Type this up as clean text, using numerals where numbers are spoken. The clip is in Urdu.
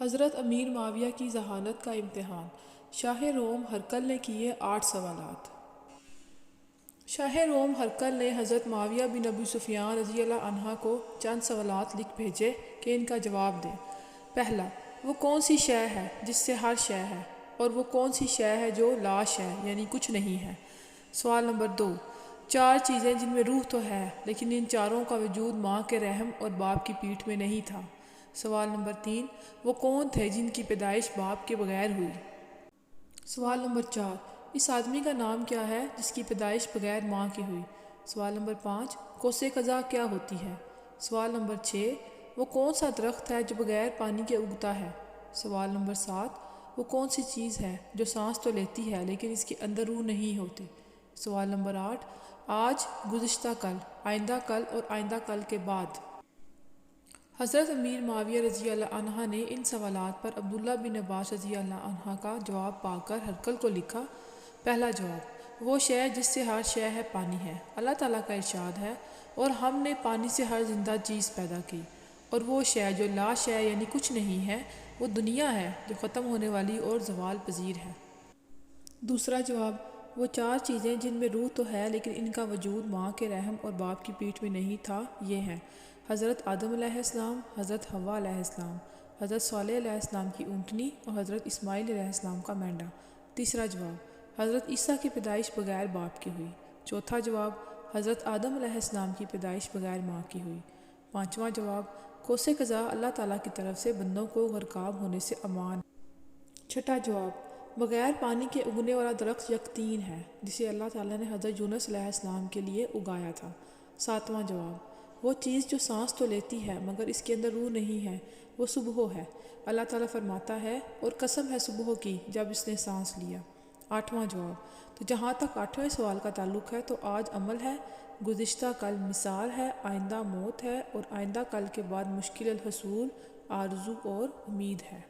حضرت امیر معاویہ کی ذہانت کا امتحان۔ شاہ روم ہرقل نے کیے 8 سوالات۔ شاہ روم ہرقل نے حضرت معاویہ بن ابی سفیان رضی اللہ عنہ کو چند سوالات لکھ بھیجے کہ ان کا جواب دیں۔ پہلا، وہ کون سی شے ہے جس سے ہر شے ہے، اور وہ کون سی شے ہے جو لا شے یعنی کچھ نہیں ہے۔ سوال نمبر 2، 4 چیزیں جن میں روح تو ہے لیکن ان چاروں کا وجود ماں کے رحم اور باپ کی پیٹھ میں نہیں تھا۔ سوال نمبر 3، وہ کون تھے جن کی پیدائش باپ کے بغیر ہوئی۔ سوال نمبر 4، اس آدمی کا نام کیا ہے جس کی پیدائش بغیر ماں کے ہوئی۔ سوال نمبر 5، کوسے قزح کیا ہوتی ہے۔ سوال نمبر 6، وہ کون سا درخت ہے جو بغیر پانی کے اگتا ہے۔ سوال نمبر 7، وہ کون سی چیز ہے جو سانس تو لیتی ہے لیکن اس کے اندر روح نہیں ہوتی۔ سوال نمبر 8، آج، گزشتہ کل، آئندہ کل اور آئندہ کل کے بعد۔ حضرت امیر معاویہ رضی اللہ عنہ نے ان سوالات پر عبداللہ بن عباس رضی اللہ عنہ کا جواب پا کر ہرقل کو لکھا۔ پہلا جواب، وہ شے جس سے ہر شے ہے پانی ہے۔ اللہ تعالیٰ کا ارشاد ہے، اور ہم نے پانی سے ہر زندہ چیز پیدا کی، اور وہ شے جو لا شے یعنی کچھ نہیں ہے، وہ دنیا ہے جو ختم ہونے والی اور زوال پذیر ہے۔ دوسرا جواب، وہ 4 چیزیں جن میں روح تو ہے لیکن ان کا وجود ماں کے رحم اور باپ کی پیٹھ میں نہیں تھا، یہ ہیں: حضرت آدم علیہ السلام، حضرت حوا علیہ السلام، حضرت صالح علیہ السلام کی اونٹنی اور حضرت اسماعیل علیہ السلام کا مینڈا۔ تیسرا جواب، حضرت عیسیٰ کی پیدائش بغیر باپ کی ہوئی۔ چوتھا جواب، حضرت آدم علیہ السلام کی پیدائش بغیر ماں کی ہوئی۔ پانچواں جواب، کوسے قزح اللہ تعالیٰ کی طرف سے بندوں کو غرقاب ہونے سے امان۔ چھٹا جواب، بغیر پانی کے اگنے والا درخت یقطین ہے جسے اللہ تعالیٰ نے حضرت یونس علیہ السلام کے لیے اگایا تھا۔ ساتواں جواب، وہ چیز جو سانس تو لیتی ہے مگر اس کے اندر روح نہیں ہے، وہ صبح ہے۔ اللہ تعالیٰ فرماتا ہے، اور قسم ہے صبح کی جب اس نے سانس لیا۔ آٹھواں جواب، تو جہاں تک 8ویں سوال کا تعلق ہے تو آج عمل ہے، گزشتہ کل مثال ہے، آئندہ موت ہے، اور آئندہ کل کے بعد مشکل الحصول، آرزو اور امید ہے۔